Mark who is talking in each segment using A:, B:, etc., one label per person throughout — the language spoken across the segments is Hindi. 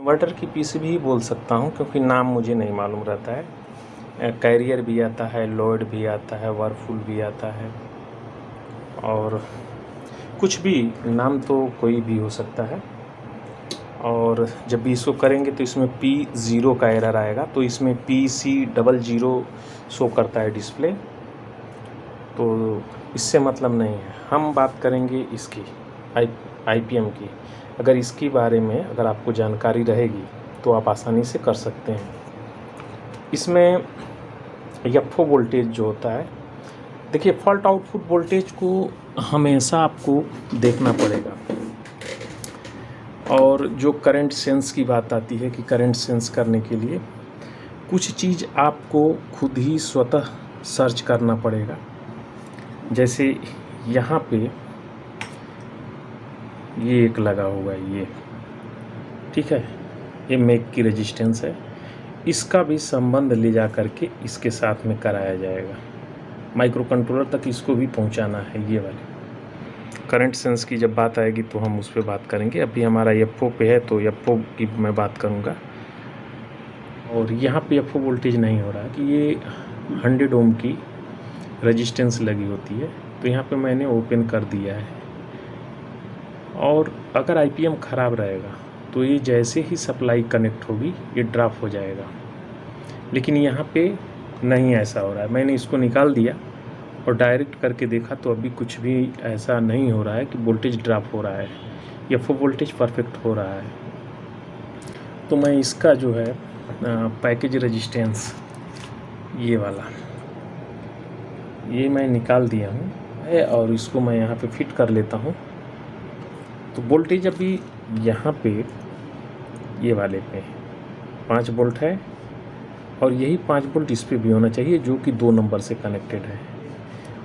A: कन्वर्टर की पीसीबी ही बोल सकता हूँ क्योंकि नाम मुझे नहीं मालूम रहता है। कैरियर भी आता है, लॉयड भी आता है, वर्लपूल भी आता है और कुछ भी नाम तो कोई भी हो सकता है। और जब भी इसको करेंगे तो इसमें P0 का एरर आएगा, तो इसमें PC00 शो करता है डिस्प्ले, तो इससे मतलब नहीं है। हम बात करेंगे इसकी IPM की। अगर इसके बारे में अगर आपको जानकारी रहेगी तो आप आसानी से कर सकते हैं। इसमें FO वोल्टेज जो होता है, देखिए फॉल्ट आउटपुट वोल्टेज को हमेशा आपको देखना पड़ेगा। और जो करंट सेंस की बात आती है कि करंट सेंस करने के लिए कुछ चीज़ आपको खुद ही स्वतः सर्च करना पड़ेगा। जैसे यहाँ पे ये एक लगा हुआ है, ये ठीक है, ये मैक की रेजिस्टेंस है, इसका भी संबंध ले जा करके इसके साथ में कराया जाएगा। माइक्रो कंट्रोलर तक इसको भी पहुंचाना है। ये वाले करंट सेंस की जब बात आएगी तो हम उस पर बात करेंगे। अभी हमारा FO पे है तो FO की मैं बात करूंगा। और यहाँ पे FO वोल्टेज नहीं हो रहा है कि ये 100 ओम की रेजिस्टेंस लगी होती है, तो यहाँ पे मैंने ओपन कर दिया है। और अगर IPM ख़राब रहेगा तो ये जैसे ही सप्लाई कनेक्ट होगी ये ड्रॉप हो जाएगा, लेकिन यहाँ पे नहीं ऐसा हो रहा है। मैंने इसको निकाल दिया और डायरेक्ट करके देखा तो अभी कुछ भी ऐसा नहीं हो रहा है कि वोल्टेज ड्रॉप हो रहा है, FO वोल्टेज परफेक्ट हो रहा है। तो मैं इसका जो है पैकेज रेजिस्टेंस ये वाला ये मैं निकाल दिया हूँ और इसको मैं यहाँ पे फिट कर लेता हूँ। तो वोल्टेज अभी यहाँ पे ये वाले पे 5 वोल्ट है और यही 5 वोल्ट इस पर भी होना चाहिए जो कि 2 नंबर से कनेक्टेड है।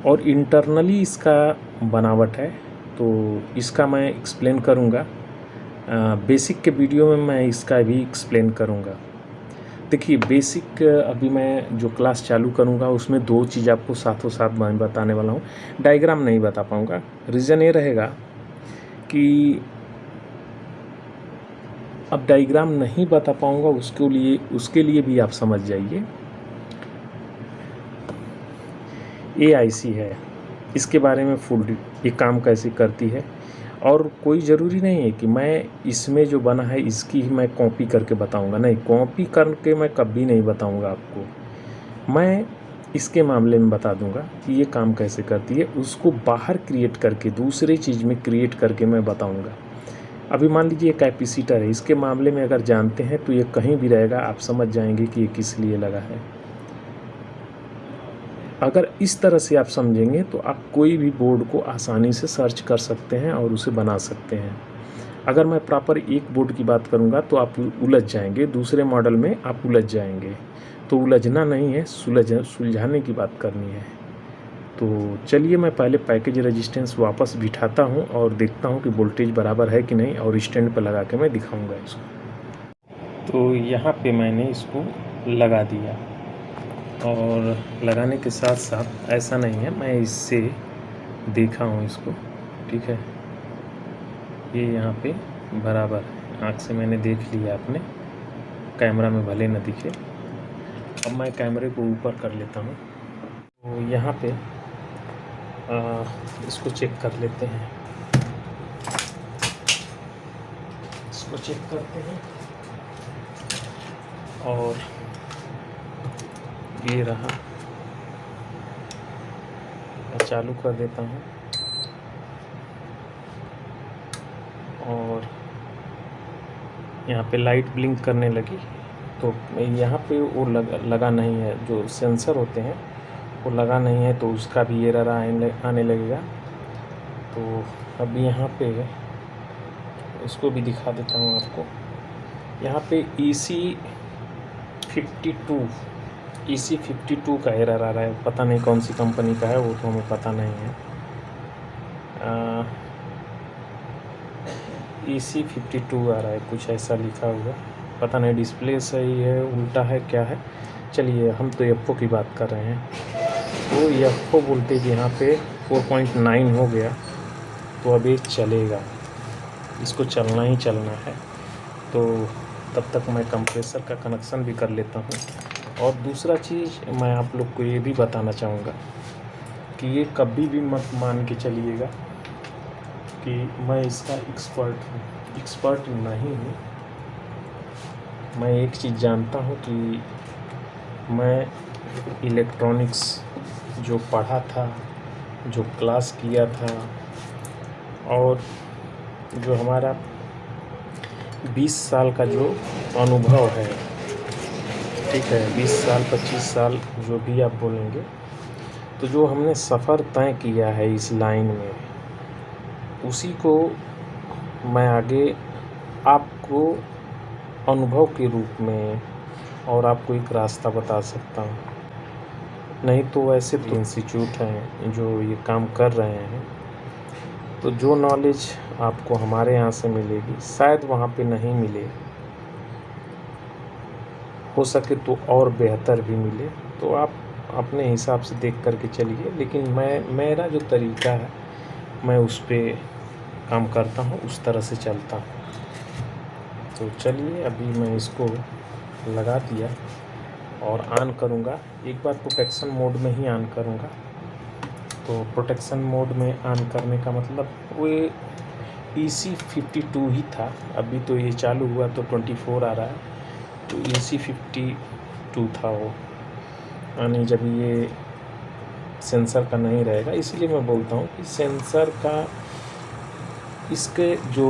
A: और इंटरनली इसका बनावट है, तो इसका मैं एक्सप्लेन करूँगा। बेसिक के वीडियो में मैं इसका भी एक्सप्लेन करूँगा। देखिए बेसिक अभी मैं जो क्लास चालू करूँगा उसमें 2 चीज़ आपको साथों साथ मैं बताने वाला हूँ। डायग्राम नहीं बता पाऊँगा, रीज़न ये रहेगा कि अब डायग्राम नहीं बता पाऊँगा, उसके लिए भी आप समझ जाइए। AIC है, इसके बारे में फुल ये काम कैसे करती है, और कोई ज़रूरी नहीं है कि मैं इसमें जो बना है इसकी ही मैं कॉपी करके बताऊंगा। नहीं, कॉपी करके मैं कभी नहीं बताऊंगा आपको। मैं इसके मामले में बता दूंगा कि ये काम कैसे करती है, उसको बाहर क्रिएट करके दूसरे चीज़ में क्रिएट करके मैं बताऊंगा। अभी मान लीजिए कैपेसिटर है, इसके मामले में अगर जानते हैं तो ये कहीं भी रहेगा, आप समझ जाएंगे कि ये किस लिए लगा है। अगर इस तरह से आप समझेंगे तो आप कोई भी बोर्ड को आसानी से सर्च कर सकते हैं और उसे बना सकते हैं। अगर मैं प्रॉपर एक बोर्ड की बात करूंगा तो आप उलझ जाएंगे, दूसरे मॉडल में आप उलझ जाएंगे। तो उलझना नहीं है, सुलझाने की बात करनी है। तो चलिए मैं पहले पैकेज रेजिस्टेंस वापस बिठाता हूं और देखता हूं कि वोल्टेज बराबर है कि नहीं, और स्टैंड पर लगा के मैं दिखाऊँगा इसको। तो यहाँ पर मैंने इसको लगा दिया, और लगाने के साथ साथ ऐसा नहीं है, मैं इससे देखा हूँ इसको, ठीक है, ये यहाँ पे बराबर आँख से मैंने देख लिया, आपने कैमरा में भले न दिखे। अब मैं कैमरे को ऊपर कर लेता हूँ, तो यहाँ पे इसको चेक कर लेते हैं, इसको चेक करते हैं। और ये रहा, मैं चालू कर देता हूँ और यहाँ पे लाइट ब्लिंक करने लगी। तो यहाँ पे वो लगा नहीं है, जो सेंसर होते हैं वो लगा नहीं है, तो उसका भी एरर आने लगेगा। तो अभी यहाँ पे इसको भी दिखा देता हूँ आपको। यहाँ पे EC52 का एरर आ रहा है, पता नहीं कौन सी कंपनी का है, वो तो हमें पता नहीं है। EC52 आ रहा है, कुछ ऐसा लिखा हुआ, पता नहीं डिस्प्ले सही है उल्टा है क्या है। चलिए हम तो FO की बात कर रहे हैं। तो FO वोल्टेज यहाँ पे 4.9 हो गया, तो अब ये चलेगा, इसको चलना ही चलना है। तो तब तक मैं कंप्रेसर का कनेक्शन भी कर लेता हूँ। और दूसरा चीज़ मैं आप लोग को ये भी बताना चाहूँगा कि ये कभी भी मत मान के चलिएगा कि मैं इसका एक्सपर्ट नहीं हूँ। मैं एक चीज़ जानता हूँ कि मैं इलेक्ट्रॉनिक्स जो पढ़ा था, जो क्लास किया था, और जो हमारा 20 साल का जो अनुभव है, ठीक है, 20 साल 25 साल जो भी आप बोलेंगे, तो जो हमने सफ़र तय किया है इस लाइन में, उसी को मैं आगे आपको अनुभव के रूप में और आपको एक रास्ता बता सकता हूँ। नहीं तो वैसे तो इंस्टीट्यूट हैं जो ये काम कर रहे हैं, तो जो नॉलेज आपको हमारे यहाँ से मिलेगी शायद वहाँ पे नहीं मिले, हो सके तो और बेहतर भी मिले, तो आप अपने हिसाब से देख करके चलिए। लेकिन मेरा जो तरीका है मैं उस पर काम करता हूँ, उस तरह से चलता हूँ। तो चलिए अभी मैं इसको लगा दिया और ऑन करूँगा। एक बार प्रोटेक्शन मोड में ही ऑन करूँगा। तो प्रोटेक्शन मोड में ऑन करने का मतलब वो EC52 ही था, अभी तो ये चालू हुआ तो 24 आ रहा है, तो EC52 था वो, यानी जब ये सेंसर का नहीं रहेगा। इसीलिए मैं बोलता हूँ कि सेंसर का इसके जो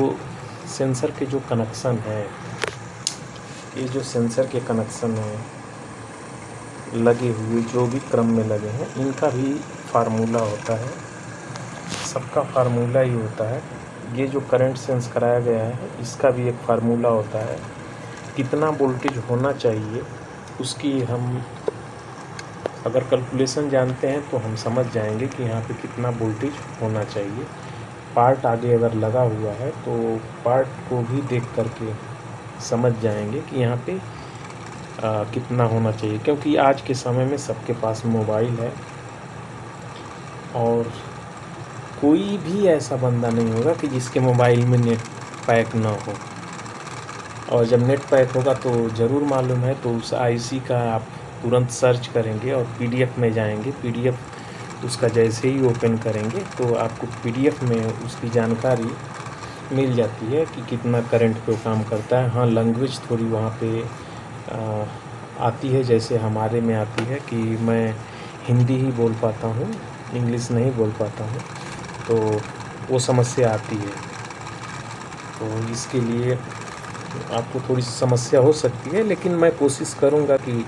A: सेंसर के जो कनेक्शन है, ये जो सेंसर के कनेक्शन हैं लगे हुए, जो भी क्रम में लगे हैं, इनका भी फार्मूला होता है, सबका फार्मूला ही होता है। ये जो करंट सेंस कराया गया है इसका भी एक फार्मूला होता है, कितना वोल्टेज होना चाहिए उसकी हम अगर कैलकुलेशन जानते हैं तो हम समझ जाएंगे कि यहाँ पे कितना वोल्टेज होना चाहिए। पार्ट आगे अगर लगा हुआ है तो पार्ट को भी देख करके समझ जाएंगे कि यहाँ पे कितना होना चाहिए, क्योंकि आज के समय में सबके पास मोबाइल है और कोई भी ऐसा बंदा नहीं होगा कि जिसके मोबाइल में नेट पैक ना हो। और जब नेट पैक होगा तो ज़रूर मालूम है, तो उस आईसी का आप तुरंत सर्च करेंगे और पीडीएफ में जाएंगे। पीडीएफ उसका जैसे ही ओपन करेंगे तो आपको पीडीएफ में उसकी जानकारी मिल जाती है कि कितना करंट पे काम करता है। हाँ, लैंग्वेज थोड़ी वहाँ पे आती है, जैसे हमारे में आती है कि मैं हिंदी ही बोल पाता हूँ, इंग्लिश नहीं बोल पाता हूँ, तो वो समस्या आती है। तो इसके लिए आपको थोड़ी सी समस्या हो सकती है, लेकिन मैं कोशिश करूँगा कि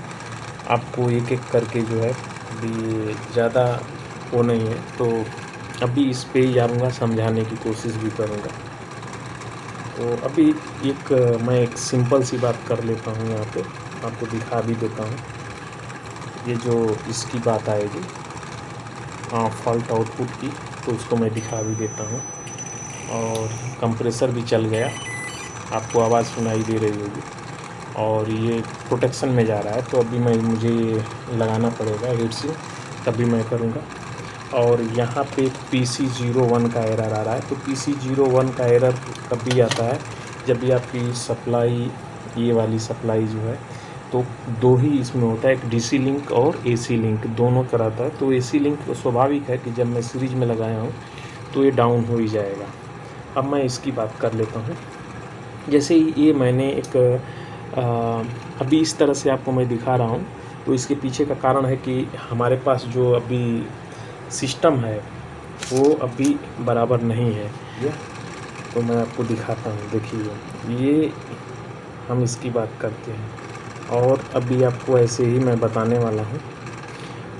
A: आपको एक एक करके जो है भी ज़्यादा वो नहीं है, तो अभी इस पे ही जाऊँगा, समझाने की कोशिश भी करूँगा। तो अभी मैं एक सिंपल सी बात कर लेता हूँ, यहाँ पे आपको दिखा भी देता हूँ। ये जो इसकी बात आएगी फॉल्ट आउटपुट की, तो उसको मैं दिखा भी देता हूँ। और कंप्रेसर भी चल गया, आपको आवाज़ सुनाई दे रही होगी, और ये प्रोटेक्शन में जा रहा है। तो अभी मुझे लगाना पड़ेगा हीटसिंक, तभी मैं करूँगा। और यहाँ पे PC01 का एरर आ रहा है। तो PC01 का एरर कभी आता है जब भी आपकी सप्लाई, ये वाली सप्लाई जो है, तो दो ही इसमें होता है, एक DC लिंक और AC लिंक, दोनों कराता है। तो AC लिंक तो स्वाभाविक है कि जब मैं सीरीज में लगाया हूँ तो ये डाउन हो ही जाएगा। अब मैं इसकी बात कर लेता हूँ। जैसे ये मैंने एक अभी इस तरह से आपको मैं दिखा रहा हूँ, तो इसके पीछे का कारण है कि हमारे पास जो अभी सिस्टम है वो अभी बराबर नहीं है। तो मैं आपको दिखाता हूँ, देखिए ये हम इसकी बात करते हैं और अभी आपको ऐसे ही मैं बताने वाला हूँ।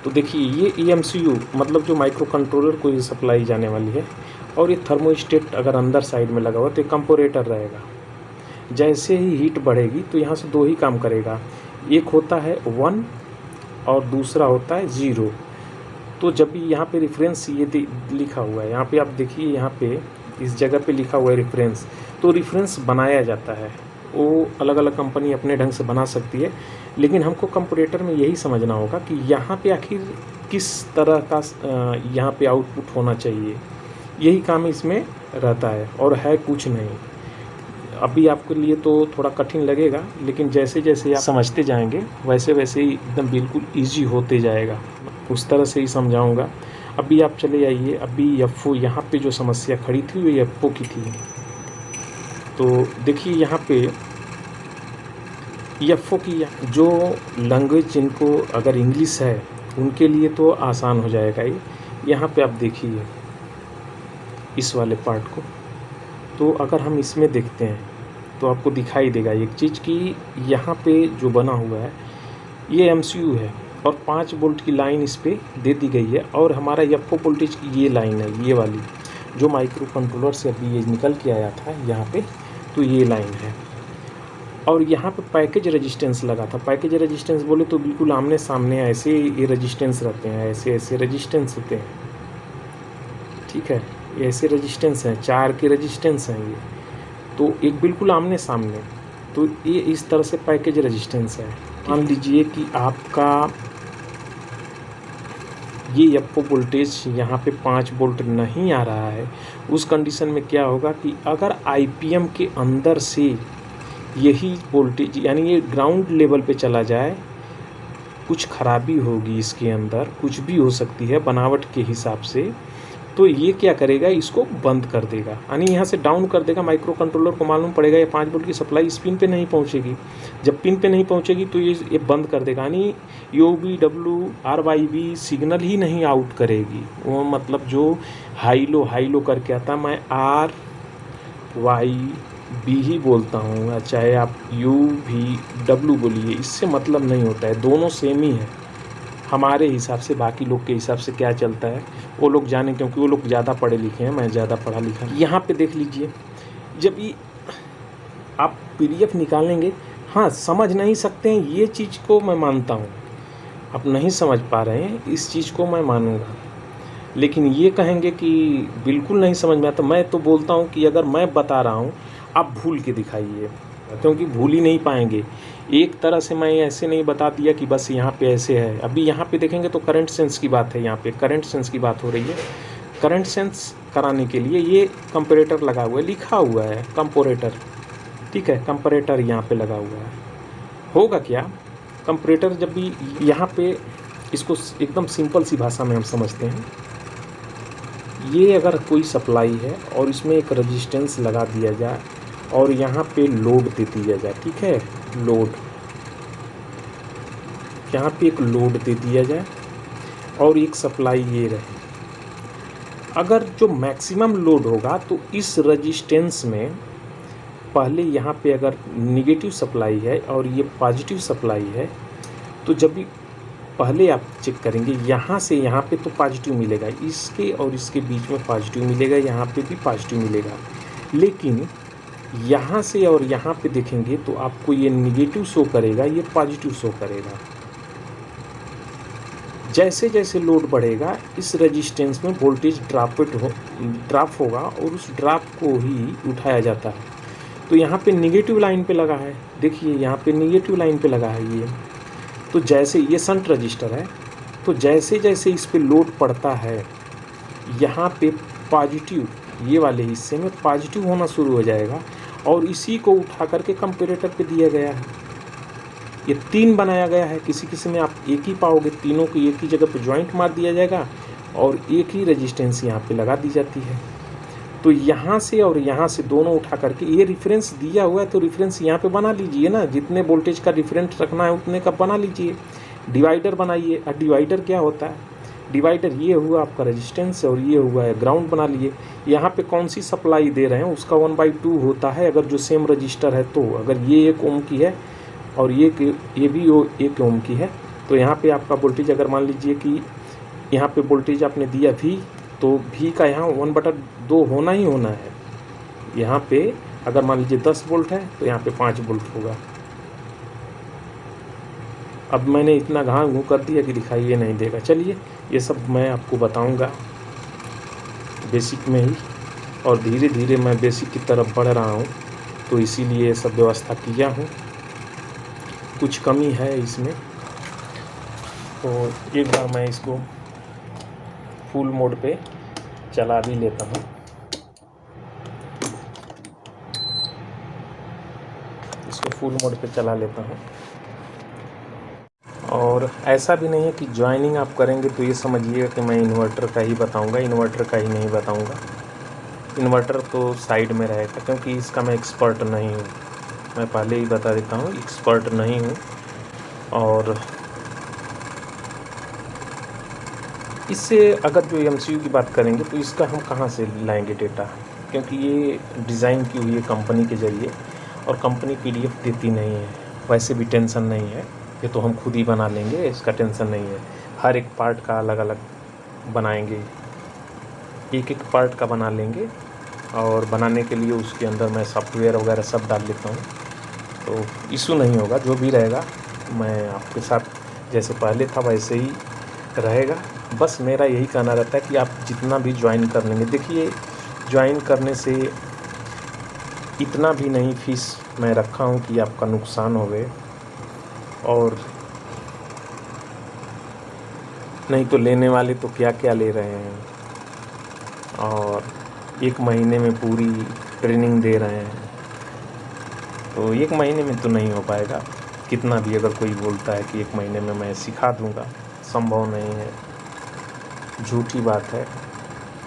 A: तो देखिए ये EMCU मतलब जो माइक्रो कंट्रोलर को ये सप्लाई जाने वाली है, और ये थर्मोस्टेट अगर अंदर साइड में लगा हुआ तो ये कंपोरेटर रहेगा। जैसे ही हीट बढ़ेगी तो यहाँ से दो ही काम करेगा, एक होता है 1 और दूसरा होता है 0। तो जब भी यहाँ पे रेफरेंस ये लिखा हुआ है, यहाँ पे आप देखिए, यहाँ पे इस जगह पे लिखा हुआ है रेफरेंस, तो रेफरेंस बनाया जाता है। वो अलग अलग कंपनी अपने ढंग से बना सकती है, लेकिन हमको कंप्यूटर में यही समझना होगा कि यहाँ पे आखिर किस तरह का यहाँ पे आउटपुट होना चाहिए। यही काम इसमें रहता है और है कुछ नहीं। अभी आपके लिए तो थोड़ा कठिन लगेगा, लेकिन जैसे जैसे आप समझते जाएंगे वैसे वैसे ही एकदम बिल्कुल ईजी होते जाएगा। उस तरह से ही समझाऊंगा। अभी आप चले जाइए। अभी एफओ यहाँ पे जो समस्या खड़ी थी वो एफओ की थी। तो देखिए यहाँ पे एफओ की जो लैंग्वेज, जिनको अगर इंग्लिश है उनके लिए तो आसान हो जाएगा ये। यहाँ पे आप देखिए इस वाले पार्ट को, तो अगर हम इसमें देखते हैं तो आपको दिखाई देगा एक चीज़ कि यहाँ पे जो बना हुआ है ये एमसीयू है और 5 वोल्ट की लाइन इस पर दे दी गई है, और हमारा एफओ वोल्टेज की ये लाइन है, ये वाली जो माइक्रो कंट्रोलर से अभी ये निकल के आया था यहाँ पे, तो ये लाइन है। और यहाँ पे पैकेज रेजिस्टेंस लगा था। पैकेज रेजिस्टेंस बोले तो बिल्कुल आमने सामने ऐसे ये रेजिस्टेंस रहते हैं, ऐसे ऐसे रेजिस्टेंस होते हैं, ठीक है, ऐसे रेजिस्टेंस हैं, 4 के रेजिस्टेंस हैं ये, तो एक बिल्कुल आमने सामने। तो ये इस तरह से पैकेज रेजिस्टेंस है। मान लीजिए कि आपका ये एफओ वोल्टेज यहाँ पे 5 वोल्ट नहीं आ रहा है, उस कंडीशन में क्या होगा कि अगर आईपीएम के अंदर से यही वोल्टेज यानी ये ग्राउंड लेवल पे चला जाए, कुछ खराबी होगी इसके अंदर, कुछ भी हो सकती है बनावट के हिसाब से, तो ये क्या करेगा, इसको बंद कर देगा, यानी यहाँ से डाउन कर देगा। माइक्रो कंट्रोलर को मालूम पड़ेगा ये 5 वोल्ट की सप्लाई इस पिन पे नहीं पहुँचेगी। जब पिन पे नहीं पहुँचेगी तो ये बंद कर देगा, यानी OBW RYB सिग्नल ही नहीं आउट करेगी। वो मतलब जो हाई लो करके आता, मैं RYB ही बोलता हूँ, चाहे आप UVW बोलिए, इससे मतलब नहीं होता है, दोनों सेम ही है हमारे हिसाब से। बाकी लोग के हिसाब से क्या चलता है वो लोग जाने, क्योंकि वो लोग ज़्यादा पढ़े लिखे हैं, मैं ज़्यादा पढ़ा लिखा। यहाँ पे देख लीजिए, जब ये आप PDF निकालेंगे, हाँ समझ नहीं सकते हैं ये चीज़ को मैं मानता हूँ, आप नहीं समझ पा रहे हैं इस चीज़ को मैं मानूँगा, लेकिन ये कहेंगे कि बिल्कुल नहीं समझ में आता, मैं तो बोलता हूँ कि अगर मैं बता रहा हूँ आप भूल के दिखाइए, क्योंकि भूल ही नहीं पाएंगे। एक तरह से मैं ऐसे नहीं बता दिया कि बस यहाँ पे ऐसे है। अभी यहाँ पे देखेंगे तो करंट सेंस की बात है, यहाँ पे करंट सेंस की बात हो रही है। करंट सेंस कराने के लिए ये कंपैरेटर लगा हुआ है, लिखा हुआ है कंपैरेटर, ठीक है, कंपैरेटर यहाँ पे लगा हुआ है। होगा क्या, कंपैरेटर जब भी यहाँ पे, इसको एकदम सिंपल सी भाषा में हम समझते हैं, ये अगर कोई सप्लाई है और इसमें एक रेजिस्टेंस लगा दिया जाए और यहाँ पे लोड दे दिया जाए, ठीक है, लोड, यहाँ पे एक लोड दे दिया जाए और एक सप्लाई ये रहे। अगर जो मैक्सिमम लोड होगा तो इस रेजिस्टेंस में पहले यहाँ पे अगर निगेटिव सप्लाई है और ये पॉजिटिव सप्लाई है, तो जब भी पहले आप चेक करेंगे यहाँ से यहाँ पे तो पॉजिटिव मिलेगा, इसके और इसके बीच में पॉजिटिव मिलेगा, यहाँ पे भी पॉजिटिव मिलेगा, लेकिन यहाँ से और यहाँ पे देखेंगे तो आपको ये निगेटिव शो करेगा, ये पॉजिटिव शो करेगा। जैसे जैसे लोड बढ़ेगा इस रेजिस्टेंस में वोल्टेज ड्रॉप होगा और उस ड्रॉप को ही उठाया जाता है। तो यहाँ पे निगेटिव लाइन पे लगा है, देखिए यहाँ पे निगेटिव लाइन पे लगा है ये, तो जैसे ये शंट रजिस्टर है, तो जैसे जैसे इस पे लोड पड़ता है यहाँ पे पॉजिटिव, ये वाले हिस्से में पॉजिटिव होना शुरू हो जाएगा, और इसी को उठा करके कंपैरेटर पे दिया गया है। ये 3 बनाया गया है, किसी किसी में आप एक ही पाओगे, तीनों को एक ही जगह पे ज्वाइंट मार दिया जाएगा और एक ही रेजिस्टेंस यहाँ पे लगा दी जाती है। तो यहाँ से और यहाँ से दोनों उठा करके, ये रेफरेंस दिया हुआ है तो रेफरेंस यहाँ पे बना लीजिए ना, जितने वोल्टेज का रेफरेंस रखना है उतने का बना लीजिए। डिवाइडर बनाइए, और डिवाइडर क्या होता है, डिवाइडर ये हुआ आपका रेजिस्टेंस और ये हुआ है ग्राउंड बना लिए। यहाँ पे कौन सी सप्लाई दे रहे हैं उसका 1/2 होता है, अगर जो सेम रजिस्टर है, तो अगर ये 1 ओम की है और ये भी 1 ओम की है, तो यहाँ पे आपका वोल्टेज, अगर मान लीजिए कि यहाँ पे वोल्टेज आपने दिया V, तो V का यहाँ 1/2 होना ही होना है। यहाँ पे अगर मान लीजिए 10 वोल्ट है तो यहाँ पे 5 वोल्ट होगा। अब मैंने इतना घाव घू कर दिया कि दिखाई ये नहीं देगा। चलिए ये सब मैं आपको बताऊंगा बेसिक में ही, और धीरे धीरे मैं बेसिक की तरफ बढ़ रहा हूँ, तो इसीलिए ये सब व्यवस्था किया हूँ। कुछ कमी है इसमें, तो एक बार मैं इसको फुल मोड पे चला भी लेता हूँ। इसको फुल मोड पे चला लेता हूँ। और ऐसा भी नहीं है कि ज्वाइनिंग आप करेंगे तो ये समझिएगा कि मैं इन्वर्टर का ही बताऊँगा, इन्वर्टर का ही नहीं बताऊँगा। इन्वर्टर तो साइड में रहेगा, क्योंकि इसका मैं एक्सपर्ट नहीं हूँ। मैं पहले ही बता देता हूँ, एक्सपर्ट नहीं हूँ। और इससे अगर जो MCU की बात करेंगे तो इसका हम कहाँ से लाएंगे डेटा, क्योंकि ये डिज़ाइन की हुई है कंपनी के ज़रिए और कंपनी PDF देती नहीं है। वैसे भी टेंशन नहीं है, ये तो हम खुद ही बना लेंगे, इसका टेंशन नहीं है। हर एक पार्ट का अलग अलग बनाएंगे, एक एक पार्ट का बना लेंगे। और बनाने के लिए उसके अंदर मैं सॉफ्टवेयर वगैरह सब डाल लेता हूँ, तो इशू नहीं होगा। जो भी रहेगा मैं आपके साथ जैसे पहले था वैसे ही रहेगा। बस मेरा यही कहना रहता है कि आप जितना भी ज्वाइन कर लेंगे, देखिए ज्वाइन करने से इतना भी नहीं फीस मैं रखा हूँ कि आपका नुकसान होवे, और नहीं तो लेने वाले तो क्या क्या ले रहे हैं, और 1 महीने में पूरी ट्रेनिंग दे रहे हैं। तो 1 महीने में तो नहीं हो पाएगा, कितना भी अगर कोई बोलता है कि 1 महीने में मैं सिखा दूंगा, संभव नहीं है, झूठी बात है।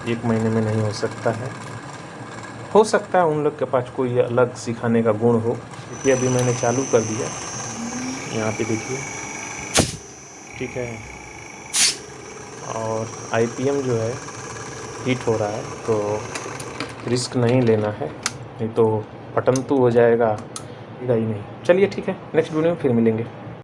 A: 1 महीने में नहीं हो सकता है। हो सकता है उन लोग के पास कोई अलग सिखाने का गुण हो। देखिए अभी मैंने चालू कर दिया, यहाँ पे देखिए, ठीक है। और IPM जो है हीट हो रहा है, तो रिस्क नहीं लेना है, नहीं तो पटंतु हो जाएगा ही नहीं। चलिए ठीक है, नेक्स्ट वीडियो में फिर मिलेंगे।